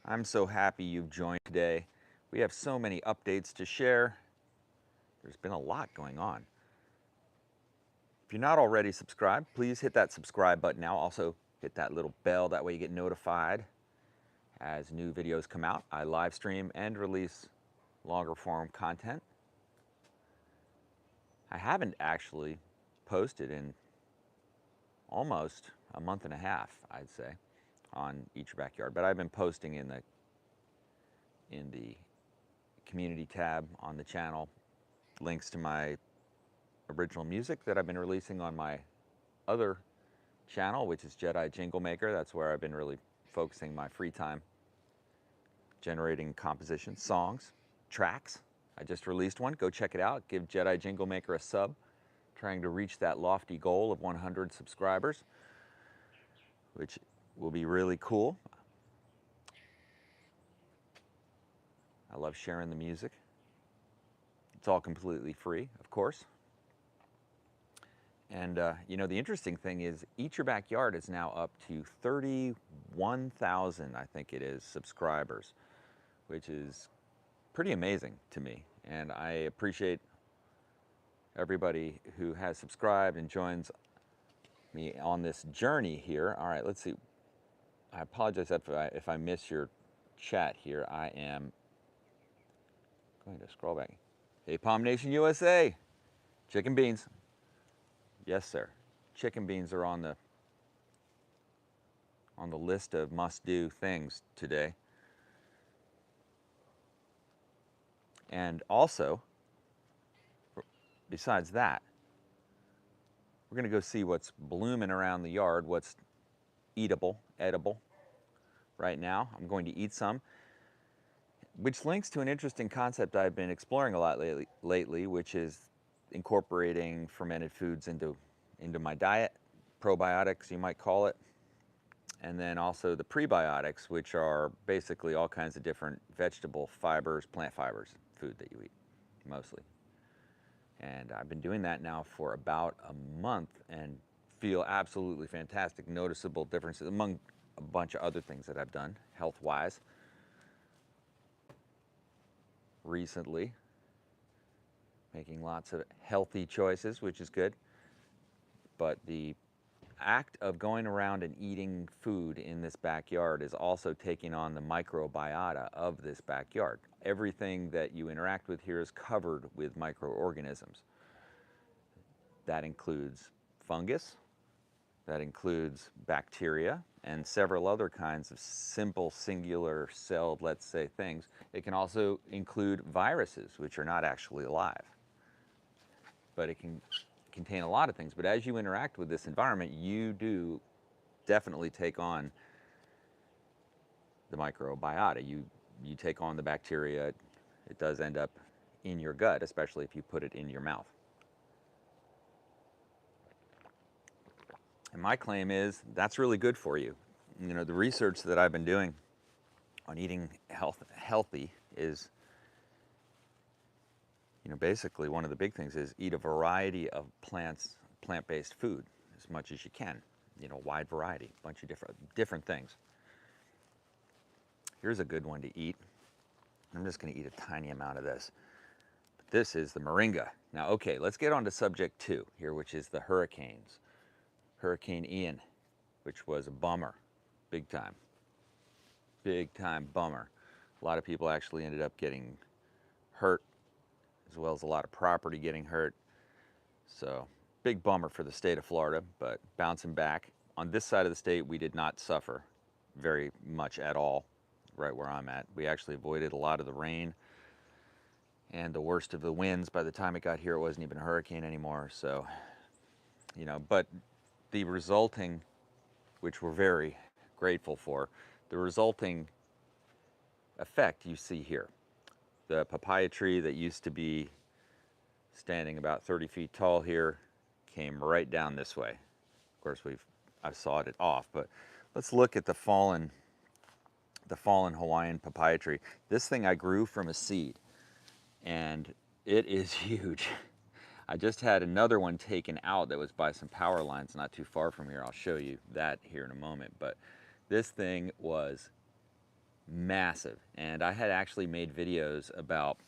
I'm so happy you've joined today. We have so many updates to share. There's been a lot going on. If you're not already subscribed, please hit that subscribe button now. Also, hit that little bell. That way you get notified as new videos come out. I live stream and release longer form content. I haven't actually posted in almost a month and a half, I'd say, on Eat Your Backyard. But I've been posting in the community tab on the channel, links to my original music that I've been releasing on my other channel, which is Jedi Jingle Maker. That's where I've been really focusing my free time, generating compositions, songs, tracks. I just released one. Go check it out. Give Jedi Jingle Maker a sub. Trying to reach that lofty goal of 100 subscribers, which will be really cool. I love sharing the music. It's all completely free, of course. And you know, the interesting thing is Eat Your Backyard is now up to 31,000, I think it is, subscribers, which is pretty amazing to me. And I appreciate everybody who has subscribed and joins me on this journey here. All right, let's see. I apologize if I miss your chat here. I am going to scroll back. Hey, Palm Nation USA, chicken beans. Yes, sir. Chicken beans are on the list of must-do things today. And also, besides that, we're going to go see what's blooming around the yard, what's edible right now. I'm going to eat some, which links to an interesting concept I've been exploring a lot lately, which is incorporating fermented foods into my diet, probiotics you might call it, and then also the prebiotics, which are basically all kinds of different vegetable fibers, plant fibers, food that you eat mostly. And I've been doing that now for about a month and feel absolutely fantastic, noticeable differences among a bunch of other things that I've done health-wise recently. Making lots of healthy choices, which is good. But the act of going around and eating food in this backyard is also taking on the microbiota of this backyard. Everything that you interact with here is covered with microorganisms. That includes fungus, that includes bacteria, and several other kinds of simple singular celled, let's say, things. It can also include viruses, which are not actually alive. But it can contain a lot of things. But as you interact with this environment, you do definitely take on the microbiota. You take on the bacteria. It does end up in your gut, especially if you put it in your mouth. And my claim is that's really good for you. You know, the research that I've been doing on eating healthy is, you know, basically one of the big things is eat a variety of plant-based food as much as you can. You know, wide variety, a bunch of different things. Here's a good one to eat. I'm just going to eat a tiny amount of this. But this is the moringa. Now, okay, let's get on to subject 2 here, which is the hurricanes. Hurricane Ian, which was a bummer, big time bummer. A lot of people actually ended up getting hurt, as well as a lot of property getting hurt. So big bummer for the state of Florida, but bouncing back. On this side of the state, we did not suffer very much at all, right where I'm at. We actually avoided a lot of the rain and the worst of the winds. By the time it got here, it wasn't even a hurricane anymore. So, you know, but the resulting, which we're very grateful for, the resulting effect you see here. The papaya tree that used to be standing about 30 feet tall here came right down this way. Of course, I've sawed it off, but let's look at the fallen Hawaiian papaya tree. This thing I grew from a seed, and it is huge. I just had another one taken out that was by some power lines not too far from here. I'll show you that here in a moment. But this thing was massive. And I had actually made videos about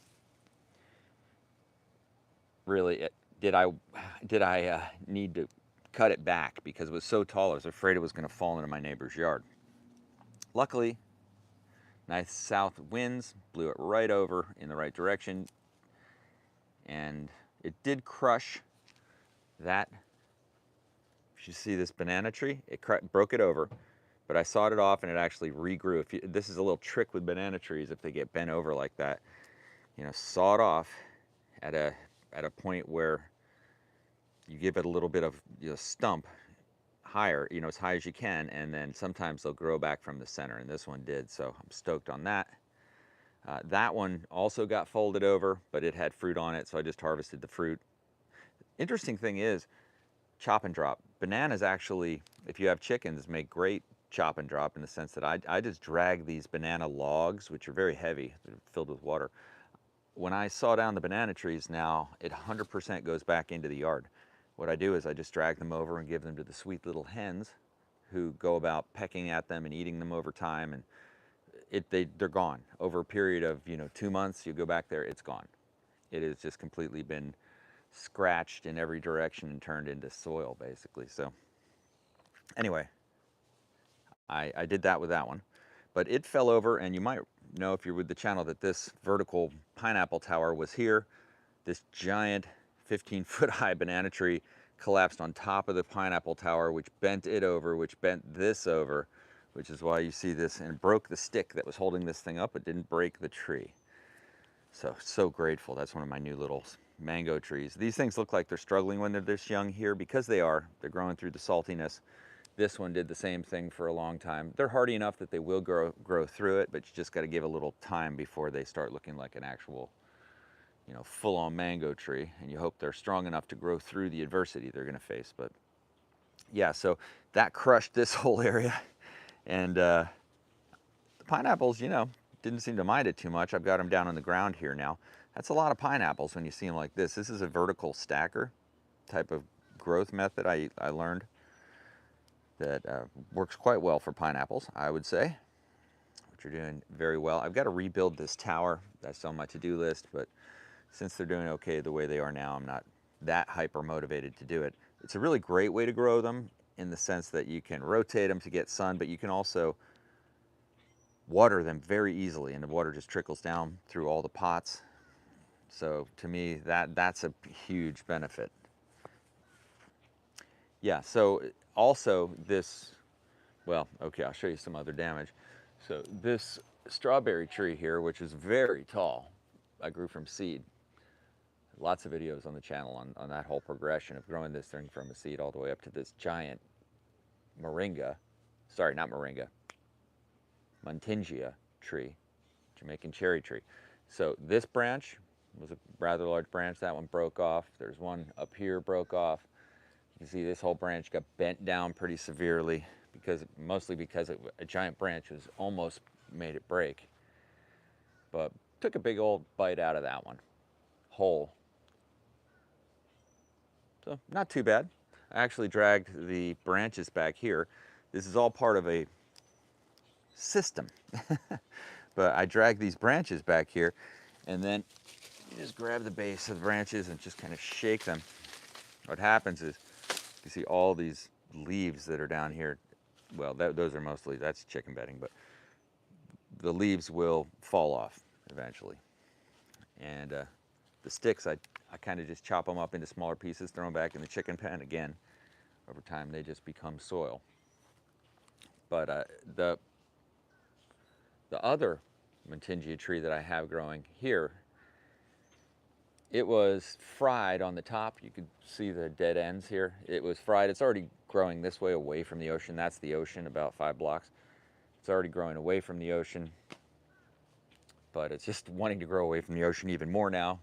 really, did I need to cut it back because it was so tall. I was afraid it was going to fall into my neighbor's yard. Luckily, nice south winds blew it right over in the right direction, and it did crush that. If you see this banana tree, it broke it over, but I sawed it off and it actually regrew. This is a little trick with banana trees, if they get bent over like that, you know, saw it off at a point where you give it a little bit of, you know, stump higher, you know, as high as you can, and then sometimes they'll grow back from the center, and this one did, so I'm stoked on that. That one also got folded over, but it had fruit on it, so I just harvested the fruit. Interesting thing is, chop and drop. Bananas actually, if you have chickens, make great chop and drop in the sense that I just drag these banana logs, which are very heavy, they're filled with water. When I saw down the banana trees now, it 100% goes back into the yard. What I do is I just drag them over and give them to the sweet little hens who go about pecking at them and eating them over time, and they're gone. Over a period of, you know, 2 months, you go back there, it's gone. It has just completely been scratched in every direction and turned into soil, basically. So anyway, I did that with that one. But it fell over, and you might know if you're with the channel that this vertical pineapple tower was here. This giant 15-foot high banana tree collapsed on top of the pineapple tower, which bent it over, which bent this over, which is why you see this, and broke the stick that was holding this thing up. It didn't break the tree. So grateful. That's one of my new little mango trees. These things look like they're struggling when they're this young here, because they are. They're growing through the saltiness. This one did the same thing for a long time. They're hardy enough that they will grow through it, but you just got to give a little time before they start looking like an actual, you know, full-on mango tree, and you hope they're strong enough to grow through the adversity they're going to face. But yeah, so that crushed this whole area, and the pineapples, you know, didn't seem to mind it too much. I've got them down on the ground here now. That's a lot of pineapples when you see them like this. This is a vertical stacker type of growth method I learned that works quite well for pineapples, I would say, which are doing very well. I've got to rebuild this tower. That's on my to-do list, but since they're doing okay the way they are now, I'm not that hyper motivated to do it. It's a really great way to grow them in the sense that you can rotate them to get sun, but you can also water them very easily, and the water just trickles down through all the pots. So to me, that's a huge benefit. Yeah, so also this, well, okay, I'll show you some other damage. So this strawberry tree here, which is very tall, I grew from seed. Lots of videos on the channel on that whole progression of growing this thing from a seed all the way up to this giant moringa, sorry, not moringa, Muntingia tree, Jamaican cherry tree. So this branch was a rather large branch. That one broke off. There's one up here broke off. You can see this whole branch got bent down pretty severely, mostly because a giant branch was almost made it break. But took a big old bite out of that one, whole. So not too bad. I actually dragged the branches back here. This is all part of a system. But I dragged these branches back here, and then you just grab the base of the branches and just kind of shake them. What happens is you see all these leaves that are down here. Well, those are mostly, that's chicken bedding, but the leaves will fall off eventually. And the sticks, I kind of just chop them up into smaller pieces, throw them back in the chicken pen again. Over time, they just become soil. But the other Muntingia tree that I have growing here, it was fried on the top. You could see the dead ends here. It was fried. It's already growing this way away from the ocean. That's the ocean, about 5 blocks. It's already growing away from the ocean, but it's just wanting to grow away from the ocean even more now.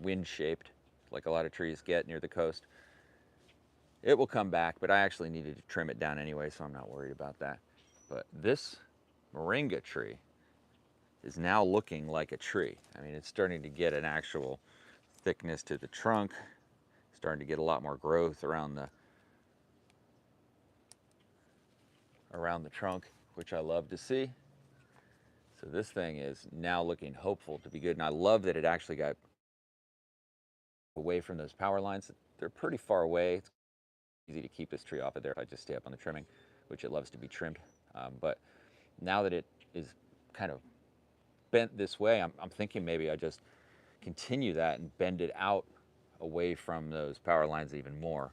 Wind-shaped, like a lot of trees get near the coast. It will come back, but I actually needed to trim it down anyway, so I'm not worried about that. But this moringa tree is now looking like a tree. I mean, it's starting to get an actual thickness to the trunk, starting to get a lot more growth around the trunk, which I love to see. So this thing is now looking hopeful to be good. And I love that it actually got away from those power lines. They're pretty far away. It's easy to keep this tree off of there if I just stay up on the trimming, which it loves to be trimmed. But now that it is kind of bent this way, I'm thinking maybe I just continue that and bend it out away from those power lines even more.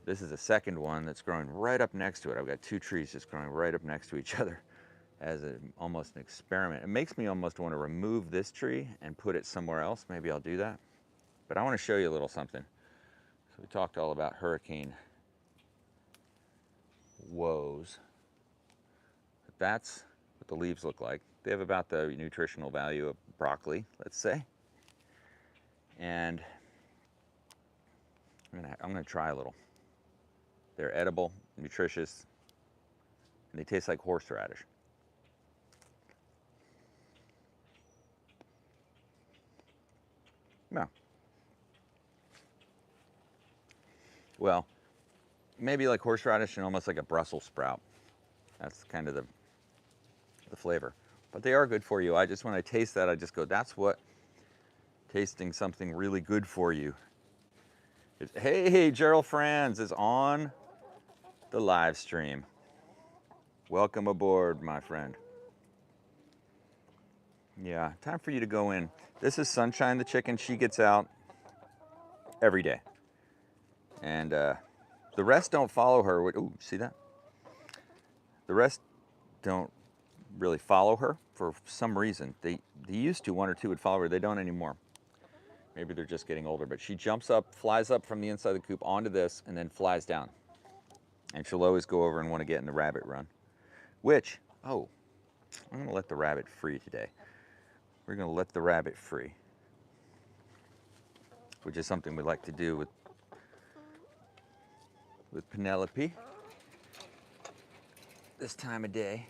This is a second one that's growing right up next to it. I've got two trees just growing right up next to each other as almost an experiment. It makes me almost want to remove this tree and put it somewhere else. Maybe I'll do that. But I want to show you a little something. So we talked all about hurricane woes. But that's what the leaves look like. They have about the nutritional value of broccoli, let's say. And I'm gonna try a little. They're edible, nutritious, and they taste like horseradish. Yeah. Well, maybe like horseradish and almost like a Brussels sprout. That's kind of the flavor. But they are good for you. When I taste that, I just go, that's what tasting something really good for you. Hey, Gerald Franz is on the live stream. Welcome aboard, my friend. Yeah, time for you to go in. This is Sunshine the chicken. She gets out every day. And the rest don't follow her. Ooh, see that? The rest don't really follow her for some reason. They used to, one or two would follow her. They don't anymore. Maybe they're just getting older. But she jumps up, flies up from the inside of the coop onto this, and then flies down. And she'll always go over and want to get in the rabbit run. Which, I'm going to let the rabbit free today. We're going to let the rabbit free, which is something we like to do with Penelope this time of day.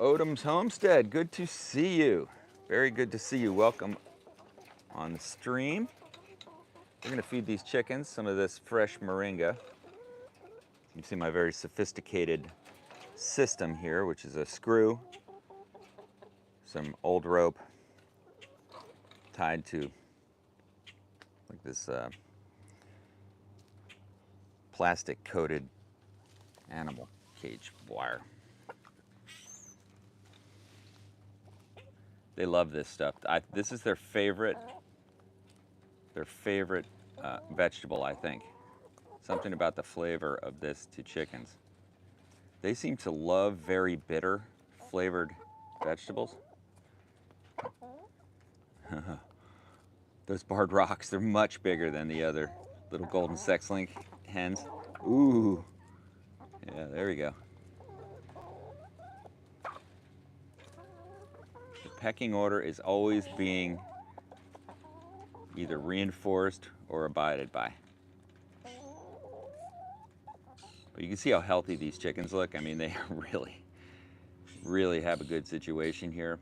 Odom's Homestead, good to see you. Very good to see you. Welcome on the stream. We're going to feed these chickens some of this fresh moringa. You can see my very sophisticated system here, which is a screw, some old rope tied to like this plastic coated animal cage wire. They love this stuff. This is their favorite vegetable, I think. Something about the flavor of this to chickens. They seem to love very bitter flavored vegetables. Those barred rocks, they're much bigger than the other little golden sex-link hens. Ooh, yeah, there we go. The pecking order is always being either reinforced or abided by. But you can see how healthy these chickens look. I mean, they really have a good situation here.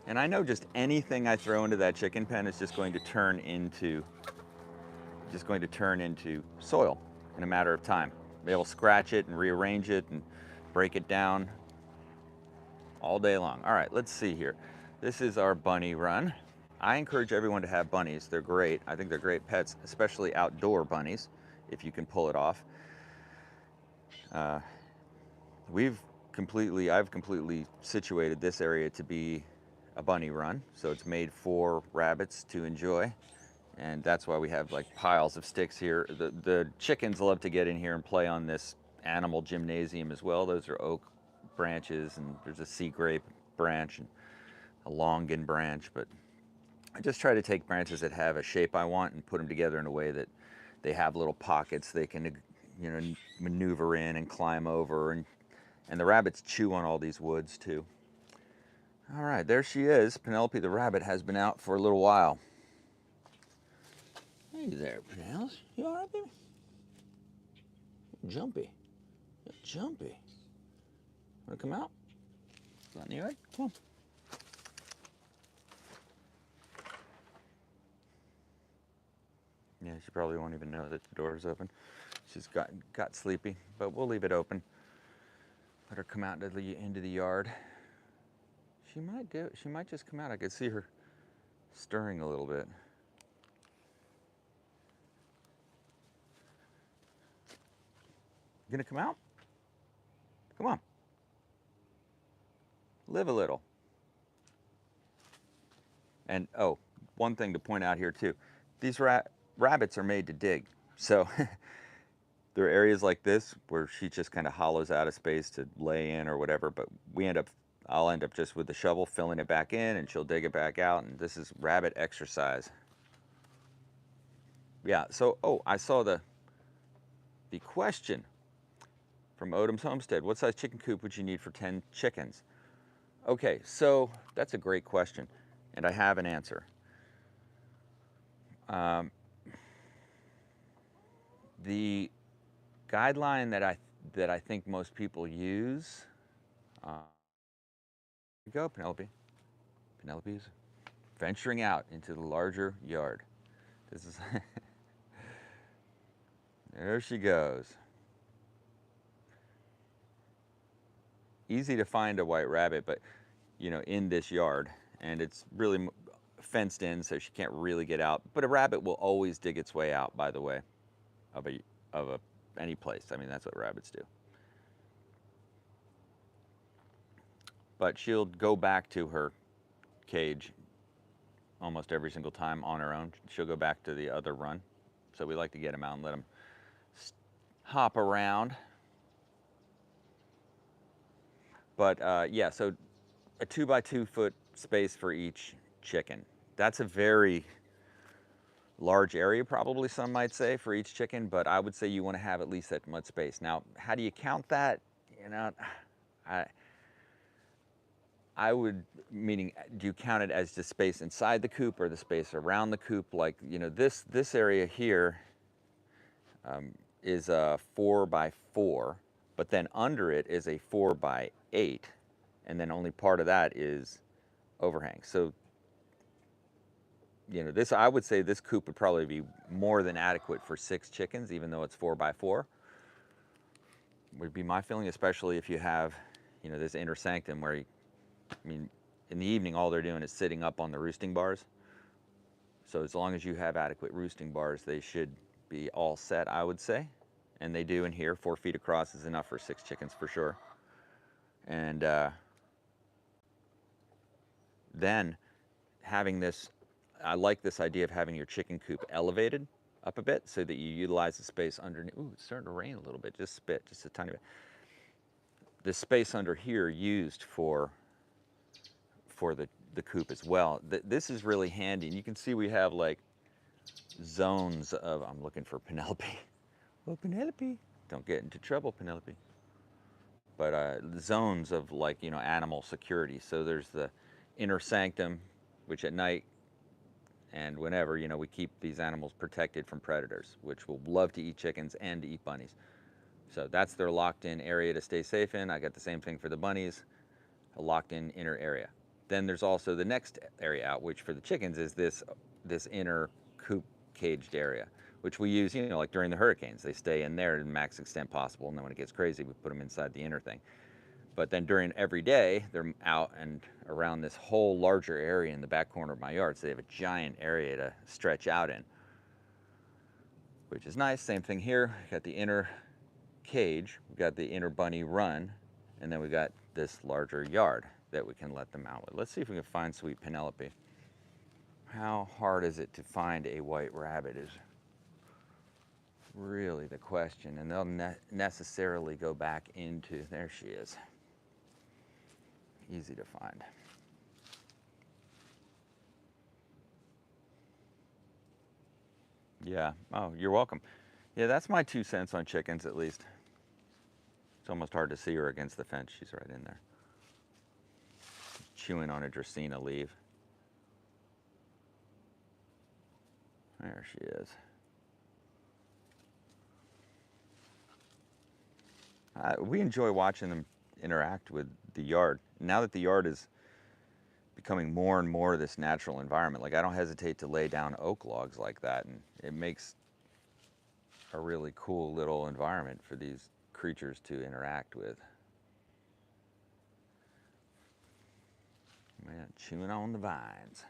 And I know just anything I throw into that chicken pen is just going to turn into soil in a matter of time. They will scratch it and rearrange it and break it down all day long. All right, let's see here. This is our bunny run. I encourage everyone to have bunnies. They're great. I think they're great pets, especially outdoor bunnies, if you can pull it off. I've completely situated this area to be a bunny run, so it's made for rabbits to enjoy, and that's why we have like piles of sticks here. The chickens love to get in here and play on this animal gymnasium as well. Those are oak branches, and there's a sea grape branch and a longan branch, but I just try to take branches that have a shape I want and put them together in a way that they have little pockets they can, maneuver in and climb over, and the rabbits chew on all these woods too. All right, there she is. Penelope the rabbit has been out for a little while. Hey there, Penelope. You all right, baby? You're jumpy. You're jumpy. Want to come out? Out in the yard? Come on. Yeah, she probably won't even know that the door is open. She's got sleepy, but we'll leave it open. Let her come out into the yard. She might just come out. I could see her stirring a little bit. You gonna come out? Come on. Live a little. And oh, one thing to point out here too. These rabbits are made to dig. So there are areas like this where she just kind of hollows out a space to lay in or whatever, but I'll end up just with the shovel filling it back in and she'll dig it back out, and this is rabbit exercise. Yeah, so, oh, I saw the question from Odom's Homestead. What size chicken coop would you need for 10 chickens? Okay, so that's a great question, and I have an answer. The guideline that I think most people use, go Penelope. Penelope's venturing out into the larger yard. This is there she goes. Easy to find a white rabbit, but in this yard, and it's really fenced in, so she can't really get out. But a rabbit will always dig its way out, by the way, of any place. I mean, that's what rabbits do. But she'll go back to her cage almost every single time on her own. She'll go back to the other run. So we like to get them out and let them hop around. But yeah, so a 2 by 2 foot space for each chicken. That's a very large area, probably some might say, for each chicken, but I would say you want to have at least that much space. Now, how do you count that? I would, meaning, do you count it as the space inside the coop or the space around the coop? Like, this area here is a 4 by 4, but then under it is a 4 by 8, and then only part of that is overhang. So, I would say this coop would probably be more than adequate for 6 chickens, even though it's 4 by 4. Would be my feeling, especially if you have, this inner sanctum where in the evening, all they're doing is sitting up on the roosting bars. So as long as you have adequate roosting bars, they should be all set, I would say. And they do in here. 4 feet across is enough for 6 chickens for sure. And then having this, I like this idea of having your chicken coop elevated up a bit so that you utilize the space underneath. Ooh, it's starting to rain a little bit, just a tiny bit. The space under here used for the coop as well. This is really handy, and you can see we have like zones of, I'm looking for Penelope. Oh, Penelope, don't get into trouble, Penelope. But zones of, like, animal security. So there's the inner sanctum, which at night and whenever, we keep these animals protected from predators, which will love to eat chickens and to eat bunnies. So that's their locked in area to stay safe in. I got the same thing for the bunnies, a locked in inner area. Then there's also the next area out, which for the chickens is this inner coop caged area, which we use, like during the hurricanes. They stay in there to the max extent possible, and then when it gets crazy, we put them inside the inner thing. But then during every day, they're out and around this whole larger area in the back corner of my yard, so they have a giant area to stretch out in, which is nice. Same thing here. We got the inner cage, we got the inner bunny run, and then we got this larger yard that we can let them out with. Let's see if we can find sweet Penelope. How hard is it to find a white rabbit is really the question, and they'll necessarily go back into, there she is. Easy to find. Yeah, oh, you're welcome. Yeah, that's my 2 cents on chickens, at least. It's almost hard to see her against the fence. She's right in there, chewing on a Dracaena leaf. There she is. We enjoy watching them interact with the yard. Now that the yard is becoming more and more this natural environment. Like I don't hesitate to lay down oak logs like that, and it makes a really cool little environment for these creatures to interact with. Man, chewing on the vines.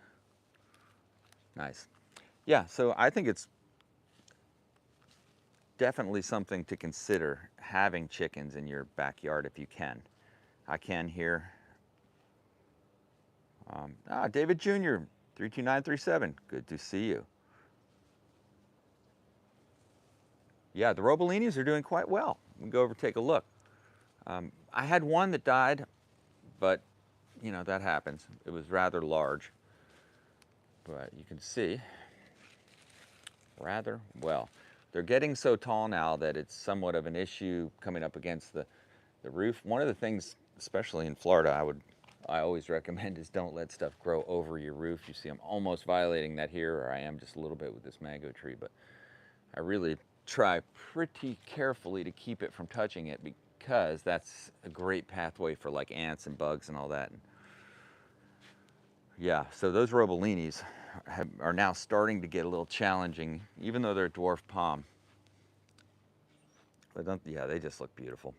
Nice. Yeah, so I think it's definitely something to consider, having chickens in your backyard if you can. I can here. David Jr., 32937, good to see you. Yeah, the Robolinis are doing quite well. We can go over and take a look. I had one that died, but you know, that happens. It was rather large, but you can see rather well. They're getting so tall now that it's somewhat of an issue coming up against the roof. One of the things, especially in Florida, I always recommend is don't let stuff grow over your roof. You see I'm almost violating that here, or I am just a little bit with this mango tree, but I really try pretty carefully to keep it from touching it, because that's a great pathway for like ants and bugs and all that. Yeah, so those Robolinis are now starting to get a little challenging, even though they're dwarf palm. Yeah, they just look beautiful.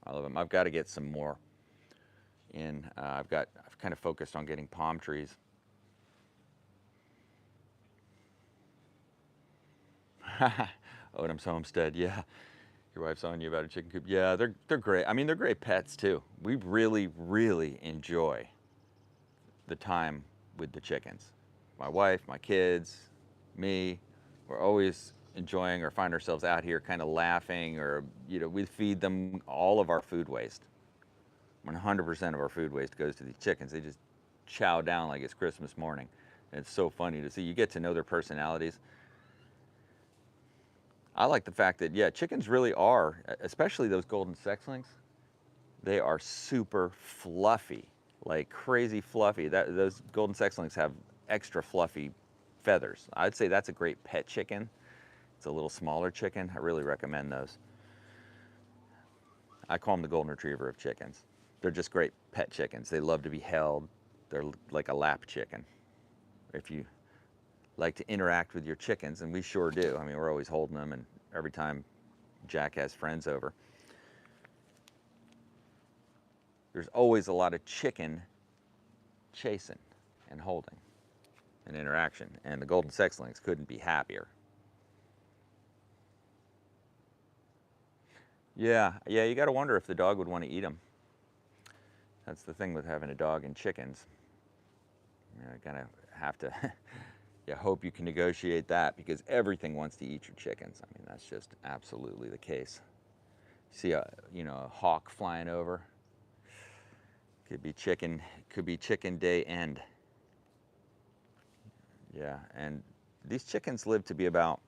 I love them. I've got to get some more in. I've kind of focused on getting palm trees. Odom's Homestead, yeah. Your wife's on you about a chicken coop. Yeah, they're great. I mean, they're great pets too. We really, really enjoy the time with the chickens. My wife, my kids, me, we're always enjoying or find ourselves out here kind of laughing, or, you know, we feed them all of our food waste. 100% of our food waste goes to these chickens. They just chow down like it's Christmas morning. And it's so funny to see. You get to know their personalities. I like the fact that, yeah, chickens really are, especially those golden sexlings, they are super fluffy, like crazy fluffy. Those golden sexlings have extra fluffy feathers. I'd say that's a great pet chicken. It's a little smaller chicken. I really recommend those. I call them the golden retriever of chickens. They're just great pet chickens. They love to be held. They're like a lap chicken. If you like to interact with your chickens, and we sure do. I mean, we're always holding them, and every time Jack has friends over, there's always a lot of chicken chasing and holding and interaction, and the golden sexlings couldn't be happier. Yeah, you got to wonder if the dog would want to eat them. That's the thing with having a dog and chickens. You kind of have to hope you can negotiate that, because everything wants to eat your chickens. I mean, that's just absolutely the case. See a hawk flying over. Could be chicken day end. Yeah, and these chickens live to be about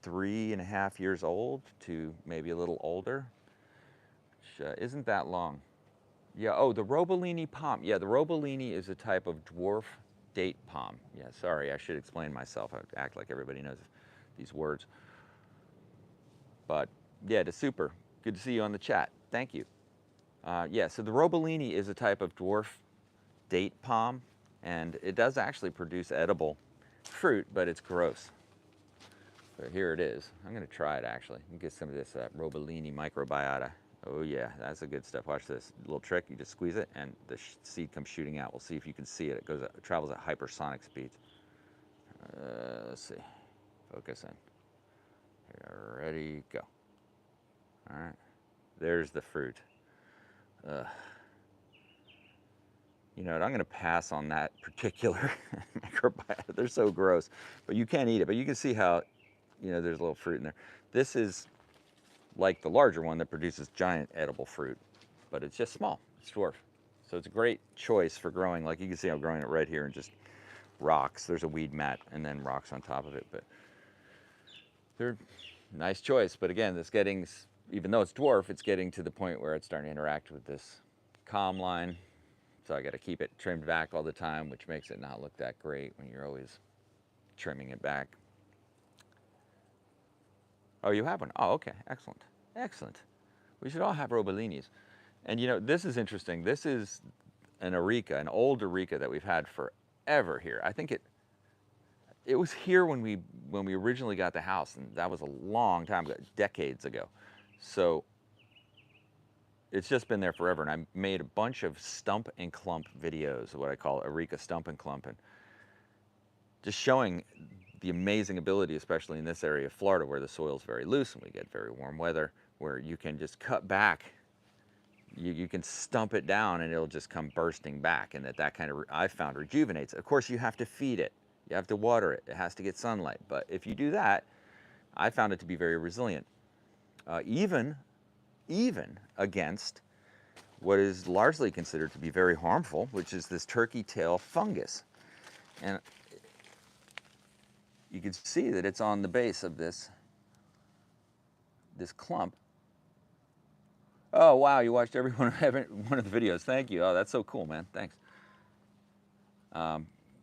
3.5 years old to maybe a little older, which isn't that long. Yeah, oh, the Robolini palm. Yeah, the Robolini is a type of dwarf date palm. Yeah, sorry, I should explain myself. I act like everybody knows these words. But yeah, it's super. Good to see you on the chat. Thank you. Yeah, so the Robolini is a type of dwarf date palm, and it does actually produce edible fruit, but it's gross. So here it is. I'm going to try it actually. Get some of this Robolini microbiota. Oh yeah, that's the good stuff. Watch this little trick. You just squeeze it, and the seed comes shooting out. We'll see if you can see it. It travels at hypersonic speeds. Let's see. Focus in. Here, ready, go. All right. There's the fruit. You know what, I'm going to pass on that particular microbiota. They're so gross, but you can't eat it. But you can see how, there's a little fruit in there. This is like the larger one that produces giant edible fruit, but it's just small. It's dwarf. So it's a great choice for growing. Like you can see I'm growing it right here in just rocks. There's a weed mat and then rocks on top of it, but they're a nice choice. But again, even though it's dwarf, it's getting to the point where it's starting to interact with this calm line. So I got to keep it trimmed back all the time, which makes it not look that great when you're always trimming it back. Oh, you have one? Oh, okay. Excellent. Excellent. We should all have Robolinis. And this is interesting. This is an Areca, an old Areca that we've had forever here. I think it was here when we originally got the house, and that was a long time ago, decades ago. So it's just been there forever, and I made a bunch of stump and clump videos, what I call Areca stump and clump, and just showing the amazing ability, especially in this area of Florida where the soil's very loose and we get very warm weather, where you can just cut back. You can stump it down and it'll just come bursting back, and that kind of, I've found, rejuvenates. Of course, you have to feed it. You have to water it. It has to get sunlight. But if you do that, I found it to be very resilient. Even against what is largely considered to be very harmful, which is this turkey tail fungus. And you can see that it's on the base of this clump. Oh, wow, you watched every one of the videos. Thank you. Oh, that's so cool, man. Thanks.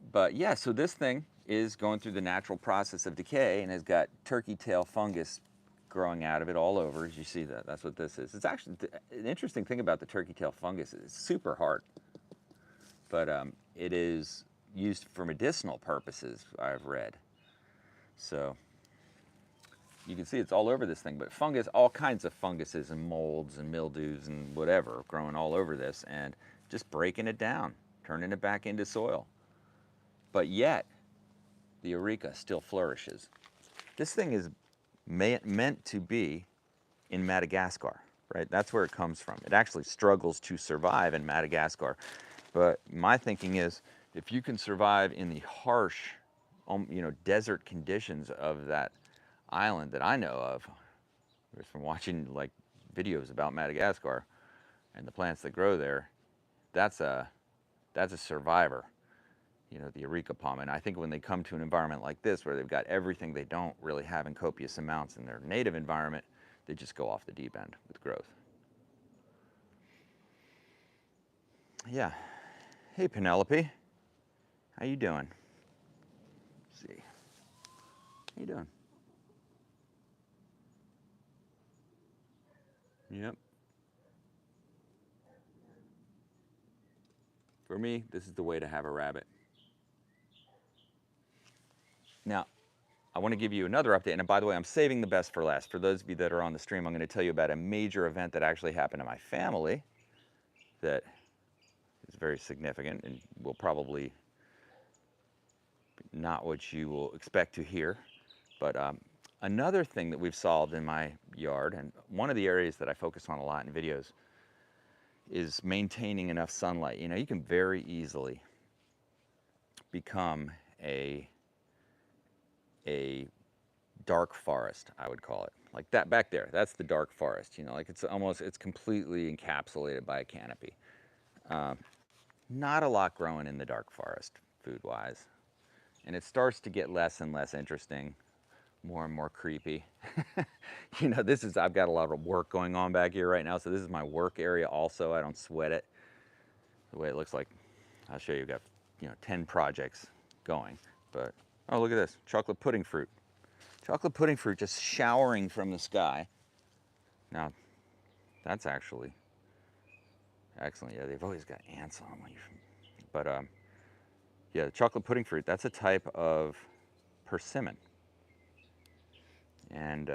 But yeah, so this thing is going through the natural process of decay and has got turkey tail fungus growing out of it all over, as you see that. That's what this is. It's actually an interesting thing about the turkey tail fungus. It's super hard, but it is used for medicinal purposes, I've read. So you can see it's all over this thing, but fungus, all kinds of funguses and molds and mildews and whatever growing all over this, and just breaking it down, turning it back into soil. But yet, the Areca still flourishes. This thing is meant to be in Madagascar, right? That's where it comes from. It actually struggles to survive in Madagascar. But my thinking is, if you can survive in the harsh, desert conditions of that island that I know of, just from watching like videos about Madagascar and the plants that grow there, that's a survivor, the Areca palm. And I think when they come to an environment like this, where they've got everything they don't really have in copious amounts in their native environment, they just go off the deep end with growth. Yeah. Hey, Penelope. How you doing? Let's see. How you doing? Yep. For me, this is the way to have a rabbit. Now, I want to give you another update, and by the way, I'm saving the best for last. For those of you that are on the stream, I'm going to tell you about a major event that actually happened to my family that is very significant and will probably not what you will expect to hear. But another thing that we've solved in my yard, and one of the areas that I focus on a lot in videos, is maintaining enough sunlight. You can very easily become a dark forest, I would call it. Like that back there, that's the dark forest. Like it's completely encapsulated by a canopy. Not a lot growing in the dark forest, food-wise. And it starts to get less and less interesting, more and more creepy. I've got a lot of work going on back here right now, so this is my work area also. I don't sweat it. The way it looks like, I'll show you, I've got 10 projects going. But, oh, look at this, chocolate pudding fruit. Chocolate pudding fruit just showering from the sky. Now, that's actually excellent. Yeah, they've always got ants on them. But, yeah, the chocolate pudding fruit, that's a type of persimmon. And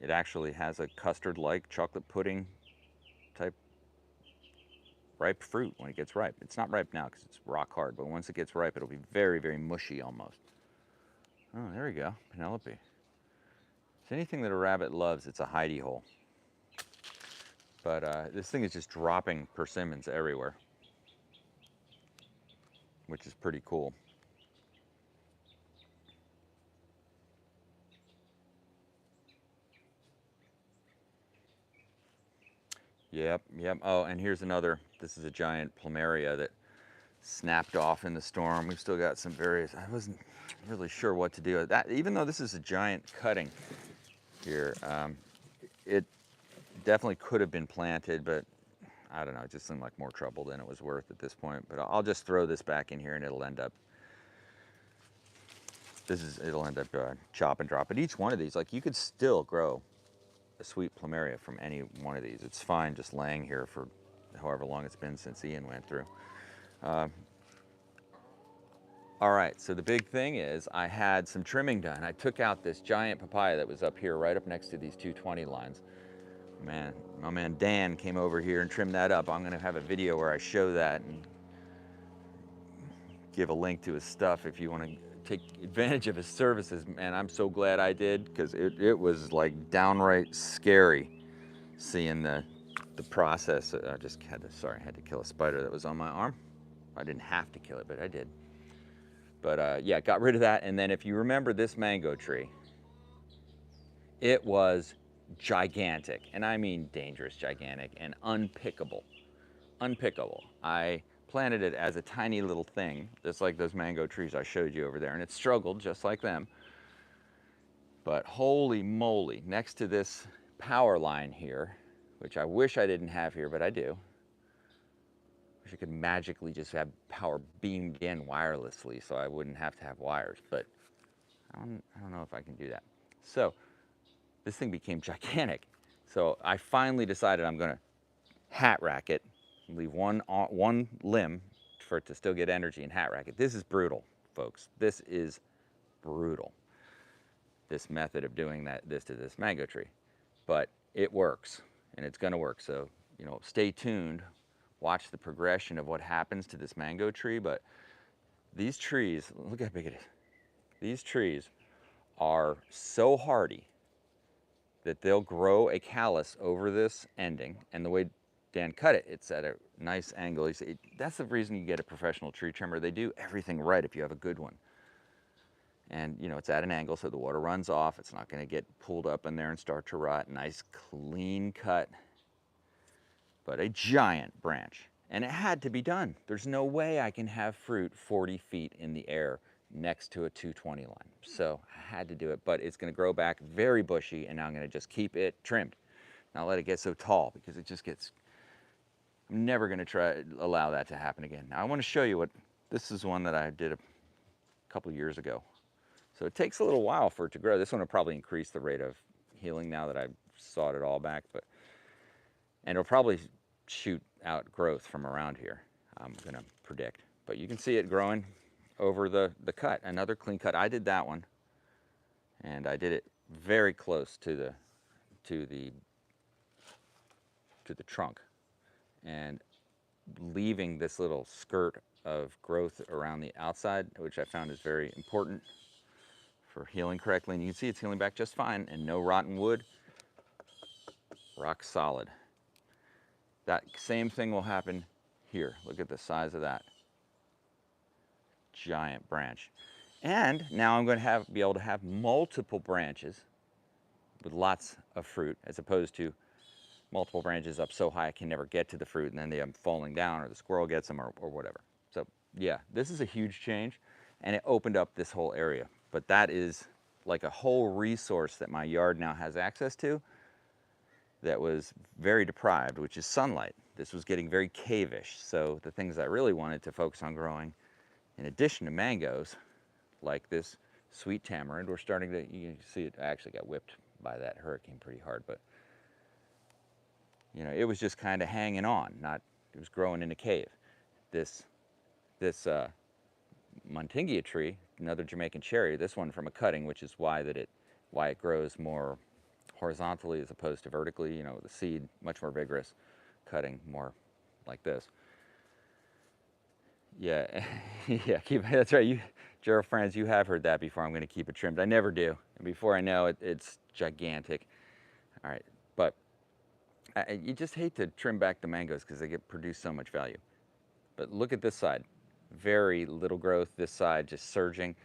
it actually has a custard-like chocolate pudding type ripe fruit when it gets ripe. It's not ripe now because it's rock hard, but once it gets ripe, it'll be very, very mushy almost. Oh, there we go, Penelope. It's anything that a rabbit loves, it's a hidey hole. But this thing is just dropping persimmons everywhere, which is pretty cool. Yep. Oh, and here's another. This is a giant plumeria that snapped off in the storm. We've still got some various, I wasn't really sure what to do with that. Even though this is a giant cutting here, it definitely could have been planted, but I don't know, it just seemed like more trouble than it was worth at this point. But I'll just throw this back in here and it'll end up, chop and drop. But each one of these, like, you could still grow a sweet plumeria from any one of these. It's fine just laying here for however long it's been since Ian went through. All right, so the big thing is I had some trimming done. I took out this giant papaya that was up here right up next to these 220 lines. Man, my man Dan came over here and trimmed that up. I'm gonna have a video where I show that and give a link to his stuff if you want to take advantage of his services. Man, I'm so glad I did, because it was like downright scary seeing the process. I just had to, sorry, I had to kill a spider that was on my arm. I didn't have to kill it, but I did. But yeah, got rid of that. And then if you remember this mango tree, it was gigantic, and I mean dangerous gigantic, and unpickable. Unpickable. I planted it as a tiny little thing, just like those mango trees I showed you over there, and it struggled just like them. But holy moly, next to this power line here, which I wish I didn't have here, but I do. Wish I could magically just have power beamed in wirelessly so I wouldn't have to have wires, but I don't know if I can do that. So this thing became gigantic. So I finally decided I'm gonna hat rack it, leave one limb for it to still get energy, and hat rack it. This is brutal, folks. This is brutal, this method of doing this to this mango tree. But it works, and it's gonna work. So, you know, stay tuned, watch the progression of what happens to this mango tree. But these trees, look how big it is. These trees are so hardy that they'll grow a callus over this ending, and the way Dan cut it, it's at a nice angle. That's the reason you get a professional tree trimmer. They do everything right if you have a good one. And you know, it's at an angle so the water runs off. It's not gonna get pulled up in there and start to rot. Nice clean cut, but a giant branch. And it had to be done. There's no way I can have fruit 40 feet in the air next to a 220 line. So I had to do it, but it's gonna grow back very bushy, and now I'm gonna just keep it trimmed. Not let it get so tall, because it just gets, I'm never gonna allow that to happen again. Now I wanna show you this is one that I did a couple years ago. So it takes a little while for it to grow. This one will probably increase the rate of healing now that I've sawed it all back, and it'll probably shoot out growth from around here, I'm gonna predict. But you can see it growing over the cut, another clean cut. I did that one, and I did it very close to the trunk, and leaving this little skirt of growth around the outside, which I found is very important for healing correctly. And you can see it's healing back just fine, and no rotten wood, rock solid. That same thing will happen here. Look at the size of that giant branch. And now I'm going to be able to have multiple branches with lots of fruit, as opposed to multiple branches up so high I can never get to the fruit, and then they're falling down, or the squirrel gets them, or whatever. So yeah, this is a huge change, and it opened up this whole area. But that is like a whole resource that my yard now has access to that was very deprived, which is sunlight. This was getting very cave-ish. So the things I really wanted to focus on growing, in addition to mangoes, like this sweet tamarind, we're starting to, you can see it, I actually got whipped by that hurricane pretty hard, but you know, it was just kind of hanging on, it was growing in a cave. This Montingia tree, another Jamaican cherry, this one from a cutting, which is why it grows more horizontally as opposed to vertically. You know, the seed much more vigorous, cutting more like this. Yeah, yeah, that's right. Gerald Franz, you have heard that before. I'm going to keep it trimmed. I never do, and before I know it, it's gigantic. All right, but you just hate to trim back the mangoes because they produce so much value. But look at this side, very little growth. This side just surging.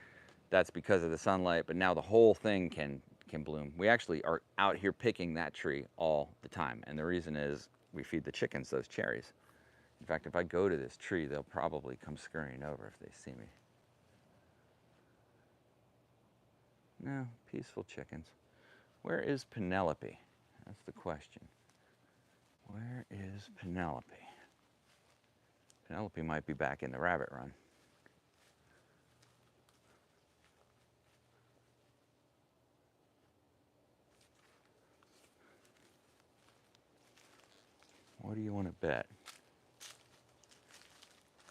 That's because of the sunlight. But now the whole thing can bloom. We actually are out here picking that tree all the time, and the reason is we feed the chickens those cherries. In fact, if I go to this tree, they'll probably come scurrying over if they see me. No, peaceful chickens. Where is Penelope? That's the question. Where is Penelope? Penelope might be back in the rabbit run. What do you want to bet?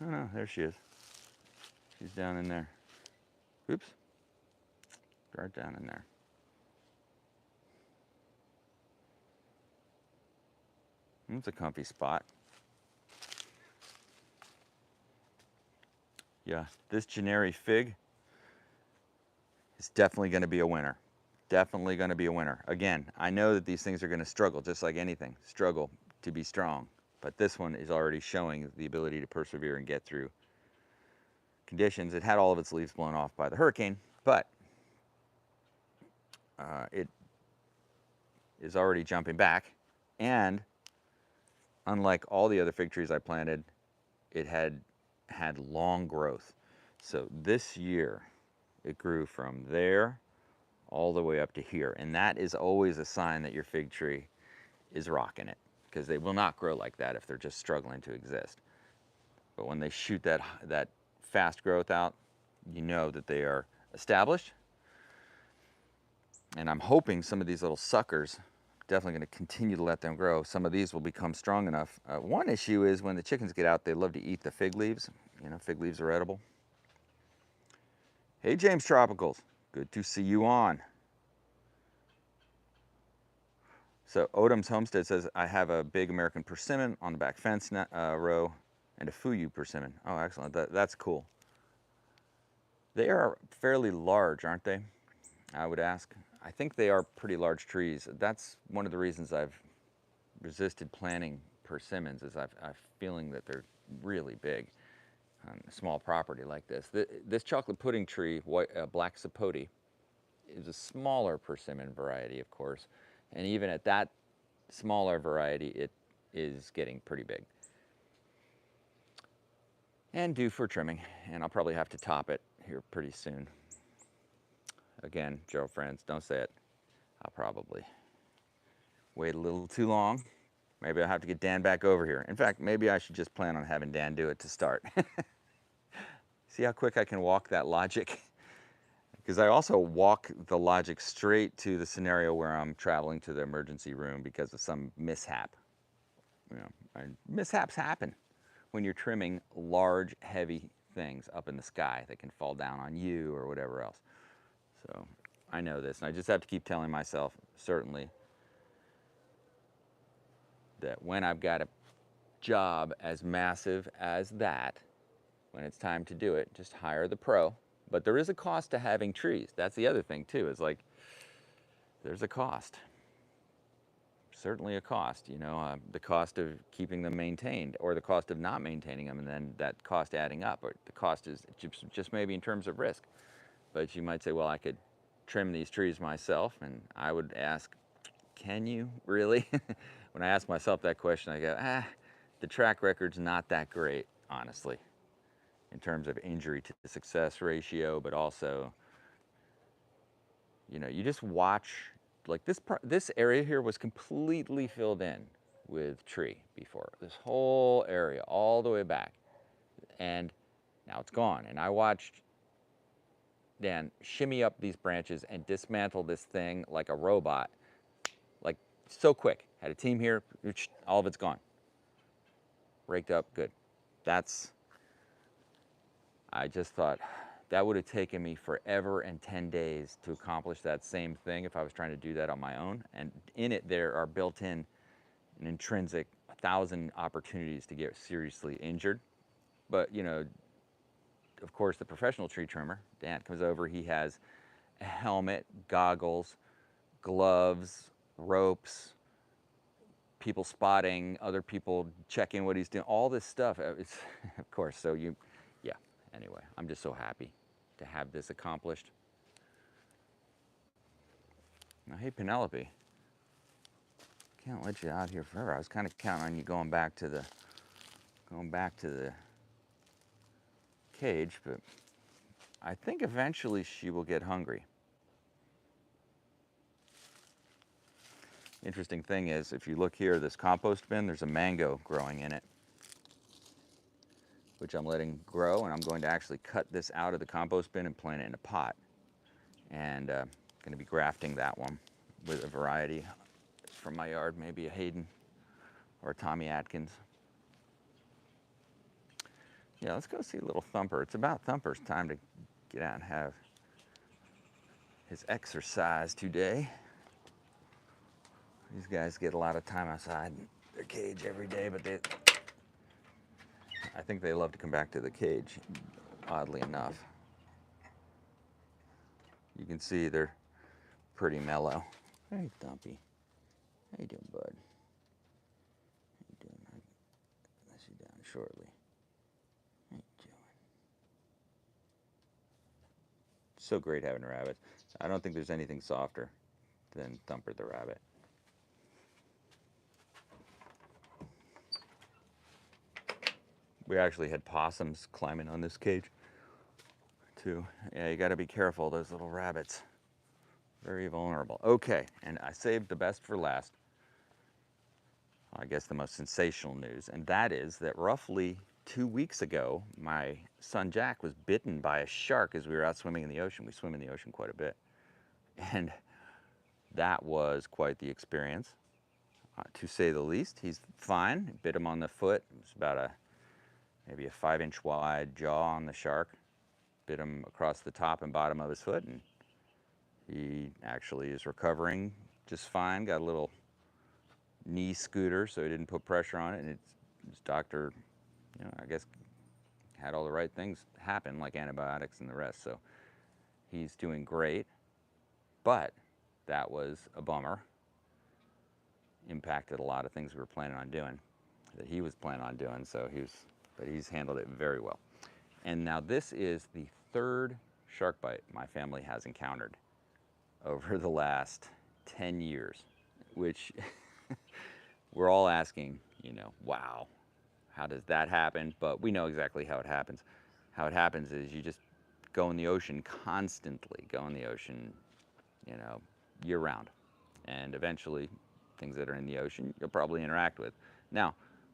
Oh no, there she is. She's down in there. Oops. Right down in there. It's a comfy spot. Yeah, this Generi fig is definitely going to be a winner. Definitely going to be a winner. Again, I know that these things are going to struggle, just like anything, struggle to be strong. But this one is already showing the ability to persevere and get through conditions. It had all of its leaves blown off by the hurricane, but it is already jumping back. And unlike all the other fig trees I planted, it had long growth. So this year, it grew from there all the way up to here. And that is always a sign that your fig tree is rocking it, because they will not grow like that if they're just struggling to exist. But when they shoot that fast growth out, you know that they are established. And I'm hoping some of these little suckers, definitely going to continue to let them grow. Some of these will become strong enough. One issue is when the chickens get out, they love to eat the fig leaves. You know, fig leaves are edible. Hey, James Tropicals. Good to see you on. So Odom's Homestead says, I have a big American persimmon on the back fence row and a Fuyu persimmon. Oh, excellent. That's cool. They are fairly large, aren't they? I would ask. I think they are pretty large trees. That's one of the reasons I've resisted planting persimmons, is I'm feeling that they're really big on a small property like this. This chocolate pudding tree, black sapote, is a smaller persimmon variety, of course. And even at that smaller variety, it is getting pretty big. And due for trimming. And I'll probably have to top it here pretty soon. Again, Joe friends, don't say it. I'll probably wait a little too long. Maybe I'll have to get Dan back over here. In fact, maybe I should just plan on having Dan do it to start. See how quick I can walk that logic? Because I also walk the logic straight to the scenario where I'm traveling to the emergency room because of some mishap. You know, mishaps happen when you're trimming large, heavy things up in the sky that can fall down on you or whatever else. So I know this, and I just have to keep telling myself, certainly, that when I've got a job as massive as that, when it's time to do it, just hire the pro. But there is a cost to having trees. That's the other thing too, is like, there's a cost. Certainly a cost, you know, the cost of keeping them maintained, or the cost of not maintaining them, and then that cost adding up, or the cost is just maybe in terms of risk. But you might say, well, I could trim these trees myself, and I would ask, can you really? When I ask myself that question, I go, the track record's not that great, honestly, in terms of injury to success ratio, but also, you know, you just watch, like this area here was completely filled in with tree before. This whole area, all the way back. And now it's gone. And I watched Dan shimmy up these branches and dismantle this thing like a robot, like so quick. Had a team here, all of it's gone. Raked up, good. I just thought that would have taken me forever and 10 days to accomplish that same thing if I was trying to do that on my own. And in it, there are built in an intrinsic 1,000 opportunities to get seriously injured. But, you know, of course, the professional tree trimmer, Dan, comes over, he has a helmet, goggles, gloves, ropes, people spotting, other people checking what he's doing, all this stuff. It's, of course, so yeah, anyway, I'm just so happy to have this accomplished. Now, hey, Penelope, can't let you out here forever. I was kind of counting on you going back to the cage, but I think eventually she will get hungry. Interesting thing is, if you look here, this compost bin, there's a mango growing in it, which I'm letting grow, and I'm going to actually cut this out of the compost bin and plant it in a pot. And going to be grafting that one with a variety from my yard, maybe a Hayden or a Tommy Atkins. Yeah, let's go see little Thumper. It's about Thumper's time to get out and have his exercise today. These guys get a lot of time outside in their cage every day, but I think they love to come back to the cage, oddly enough. You can see they're pretty mellow. Hey, Thumpy. How you doing, bud? How you doing? I'll let you down shortly. How you doing? So great having a rabbit. I don't think there's anything softer than Thumper the rabbit. We actually had possums climbing on this cage too. Yeah, you got to be careful, those little rabbits. Very vulnerable. Okay, and I saved the best for last. I guess the most sensational news, and that is that roughly 2 weeks ago, my son Jack was bitten by a shark as we were out swimming in the ocean. We swim in the ocean quite a bit. And that was quite the experience, to say the least. He's fine. It bit him on the foot. It was about maybe a 5-inch wide jaw on the shark. Bit him across the top and bottom of his foot, and he actually is recovering just fine. Got a little knee scooter so he didn't put pressure on it, and his doctor, I guess, had all the right things happen, like antibiotics and the rest, so he's doing great. But that was a bummer. Impacted a lot of things we were planning on doing, that he was planning on doing, but he's handled it very well. And now this is the third shark bite my family has encountered over the last 10 years, which we're all asking, wow, how does that happen? But we know exactly how it happens. How it happens is you just go in the ocean constantly, year round. And eventually, things that are in the ocean, you'll probably interact with. Now,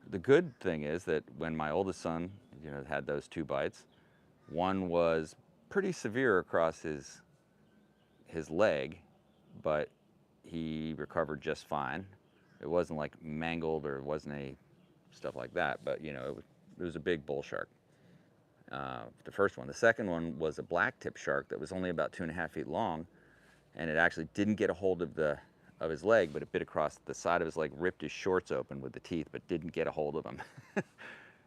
the good thing is that when my oldest son, had those 2 bites, one was pretty severe across his leg, but he recovered just fine. It wasn't like mangled, or it wasn't any stuff like that, but it was a big bull shark. The first one. The second one was a blacktip shark that was only about 2.5 feet long, and it actually didn't get a hold of his leg, but it bit across the side of his leg, ripped his shorts open with the teeth, but didn't get a hold of him.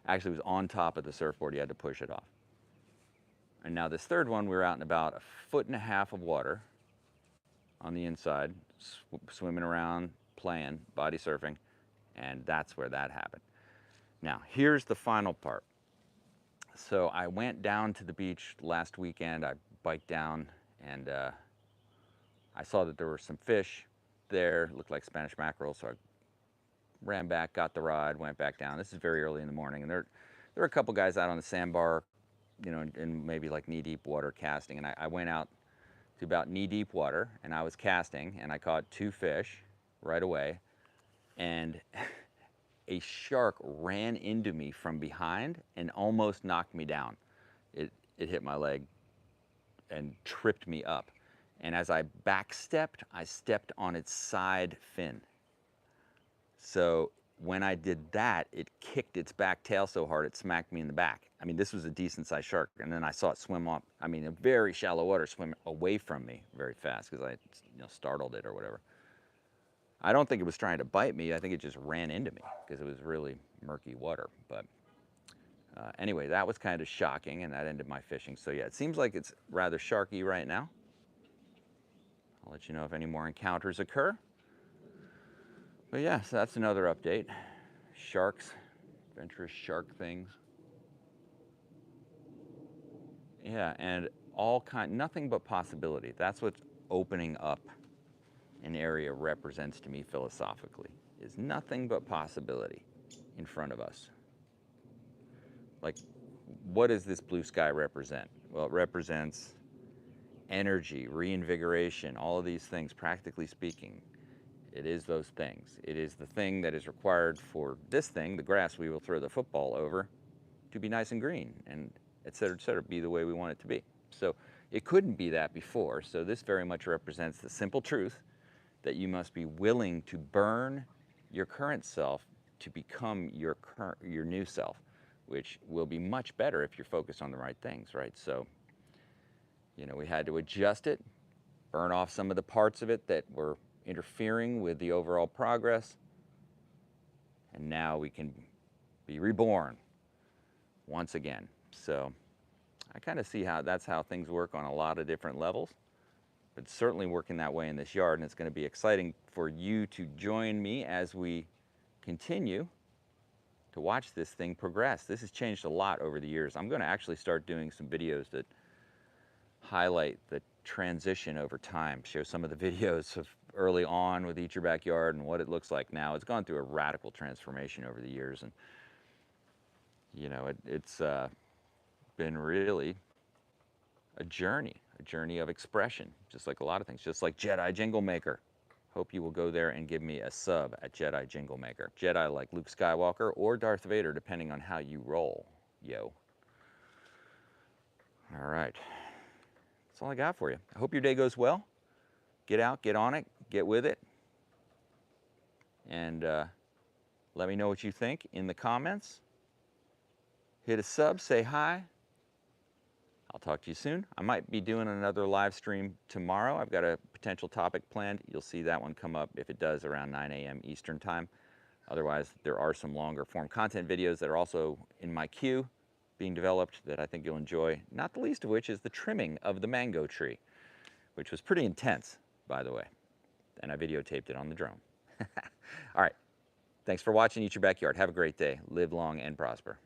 Actually, it was on top of the surfboard. He had to push it off. And now this third one, we were out in about 1.5 feet of water on the inside, swimming around, playing, body surfing, and that's where that happened. Now, here's the final part. So I went down to the beach last weekend. I biked down, and I saw that there were some fish there. It looked like Spanish mackerel, so I ran back, got the rod, went back down. This is very early in the morning, and there were a couple guys out on the sandbar, in maybe like knee-deep water casting, and I went out to about knee-deep water, and I was casting, and I caught 2 fish right away, and a shark ran into me from behind and almost knocked me down. It hit my leg and tripped me up. And as I backstepped, I stepped on its side fin. So when I did that, it kicked its back tail so hard it smacked me in the back. I mean, this was a decent-sized shark, and then I saw it swim off, in very shallow water, swim away from me very fast because I startled it or whatever. I don't think it was trying to bite me. I think it just ran into me because it was really murky water. But anyway, that was kind of shocking, and that ended my fishing. So yeah, it seems like it's rather sharky right now. I'll let you know if any more encounters occur. But yeah, so that's another update. Sharks, adventurous shark things. Yeah, and nothing but possibility. That's what's opening up an area represents to me philosophically, is nothing but possibility in front of us. Like, what does this blue sky represent? Well, it represents energy, reinvigoration, all of these things, practically speaking. It is those things. It is the thing that is required for this thing, the grass we will throw the football over, to be nice and green, and et cetera, be the way we want it to be. So it couldn't be that before, so this very much represents the simple truth that you must be willing to burn your current self to become your new self. which will be much better if you're focused on the right things, right? So, you know, we had to adjust it, burn off some of the parts of it that were interfering with the overall progress, and now we can be reborn once again. So I kind of see how that's how things work on a lot of different levels, but it's certainly working that way in this yard, and it's going to be exciting for you to join me as we continue to watch this thing progress. This has changed a lot over the years. I'm going to actually start doing some videos that highlight the transition over time, show some of the videos of early on with Eat Your Backyard and what it looks like now. It's gone through a radical transformation over the years, and you know, it's been really a journey of expression, just like a lot of things, just like Jedi Jingle Maker. Hope you will go there and give me a sub at Jedi Jingle Maker. Jedi like Luke Skywalker or Darth Vader, depending on how you roll, yo. All right, that's all I got for you. I hope your day goes well. Get out, get on it, get with it, and let me know what you think in the comments. Hit a sub, say hi. I'll talk to you soon. I might be doing another live stream tomorrow. I've got a potential topic planned. You'll see that one come up if it does around 9 a.m. Eastern time. Otherwise, there are some longer form content videos that are also in my queue being developed that I think you'll enjoy, not the least of which is the trimming of the mango tree, which was pretty intense, by the way. And I videotaped it on the drone. All right. Thanks for watching Eat Your Backyard. Have a great day. Live long and prosper.